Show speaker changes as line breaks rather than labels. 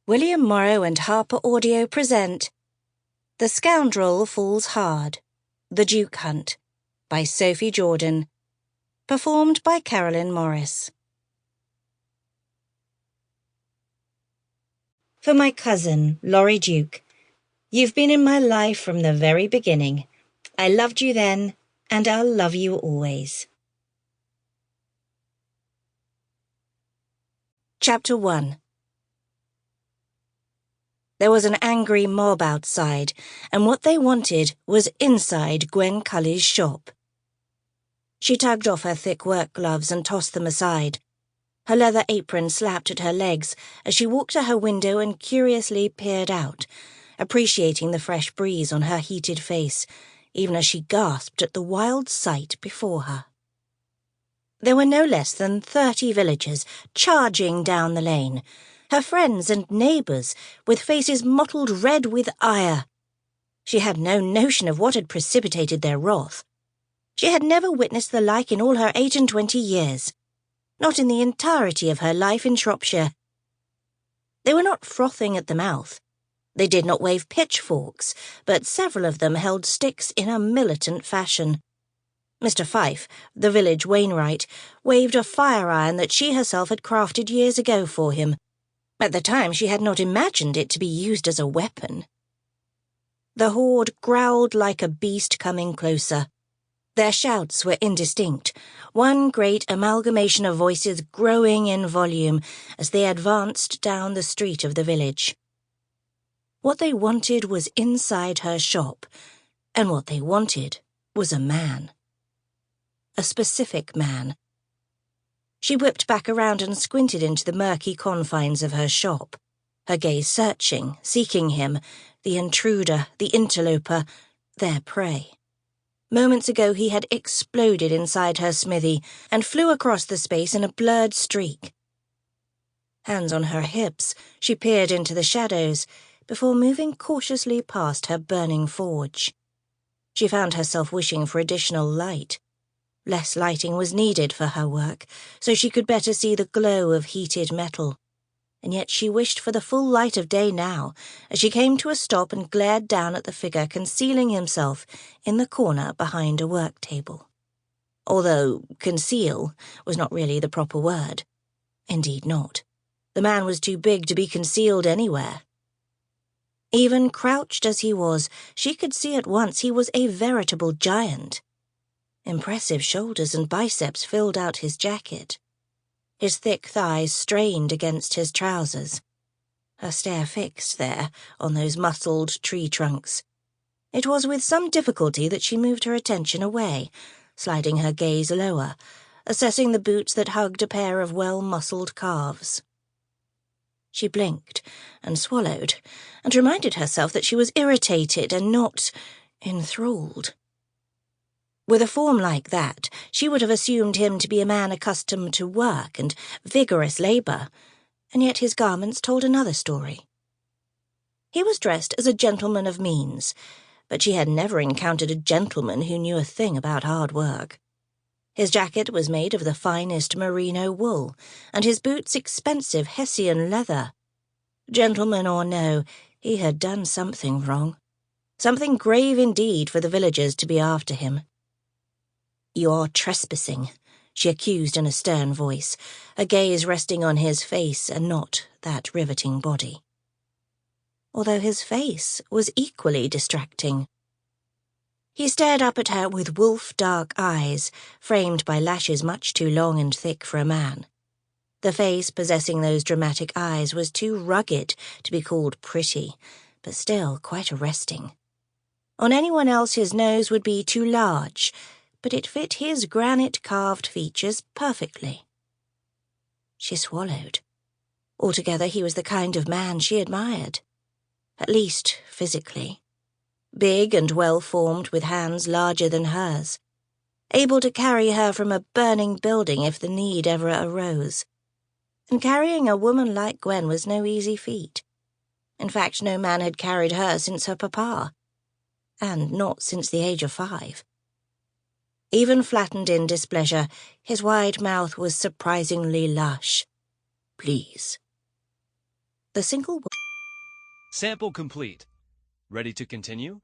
William Morrow and HarperAudio present The Scoundrel Falls Hard, The Duke Hunt, by Sophie Jordan, performed by Carolyn Morris. For my cousin, Laurie Duke, you've been in my life from the very beginning. I loved you then, and I'll love you always. Chapter 1. There was an angry mob outside, and what they wanted was inside Gwen Cully's shop. She tugged off her thick work gloves and tossed them aside. Her leather apron slapped at her legs as she walked to her window and curiously peered out, appreciating the fresh breeze on her heated face, even as she gasped at the wild sight before her. There were no less than 30 villagers charging down the lane, her friends and neighbours, with faces mottled red with ire. She had no notion of what had precipitated their wrath. She had never witnessed the like in all her 28 years, not in the entirety of her life in Shropshire. They were not frothing at the mouth. They did not wave pitchforks, but several of them held sticks in a militant fashion. Mr. Fife, the village wainwright, waved a fire-iron that she herself had crafted years ago for him. At the time, she had not imagined it to be used as a weapon. The horde growled like a beast coming closer. Their shouts were indistinct, one great amalgamation of voices growing in volume as they advanced down the street of the village. What they wanted was inside her shop, and what they wanted was a man. A specific man. She whipped back around and squinted into the murky confines of her shop, her gaze searching, seeking him, the intruder, the interloper, their prey. Moments ago he had exploded inside her smithy and flew across the space in a blurred streak. Hands on her hips, she peered into the shadows before moving cautiously past her burning forge. She found herself wishing for additional light. Less lighting was needed for her work, so she could better see the glow of heated metal. And yet she wished for the full light of day now, as she came to a stop and glared down at the figure concealing himself in the corner behind a work table. Although conceal was not really the proper word. Indeed not. The man was too big to be concealed anywhere. Even crouched as he was, she could see at once he was a veritable giant. Impressive shoulders and biceps filled out his jacket. His thick thighs strained against his trousers. Her stare fixed there on those muscled tree trunks. It was with some difficulty that she moved her attention away, sliding her gaze lower, assessing the boots that hugged a pair of well-muscled calves. She blinked and swallowed, and reminded herself that she was irritated and not enthralled. With a form like that, she would have assumed him to be a man accustomed to work and vigorous labour, and yet his garments told another story. He was dressed as a gentleman of means, but she had never encountered a gentleman who knew a thing about hard work. His jacket was made of the finest merino wool, and his boots expensive Hessian leather. Gentleman or no, he had done something wrong. Something grave indeed for the villagers to be after him. "You're trespassing," she accused in a stern voice, her gaze resting on his face and not that riveting body. Although his face was equally distracting. He stared up at her with wolf-dark eyes, framed by lashes much too long and thick for a man. The face possessing those dramatic eyes was too rugged to be called pretty, but still quite arresting. On anyone else his nose would be too large, but it fit his granite-carved features perfectly. She swallowed. Altogether he was the kind of man she admired. At least physically. Big and well-formed, with hands larger than hers. Able to carry her from a burning building if the need ever arose. And carrying a woman like Gwen was no easy feat. In fact, no man had carried her since her papa. And not since the age of 5. Even flattened in displeasure, his wide mouth was surprisingly lush. "Please." The single
Sample complete. Ready to continue?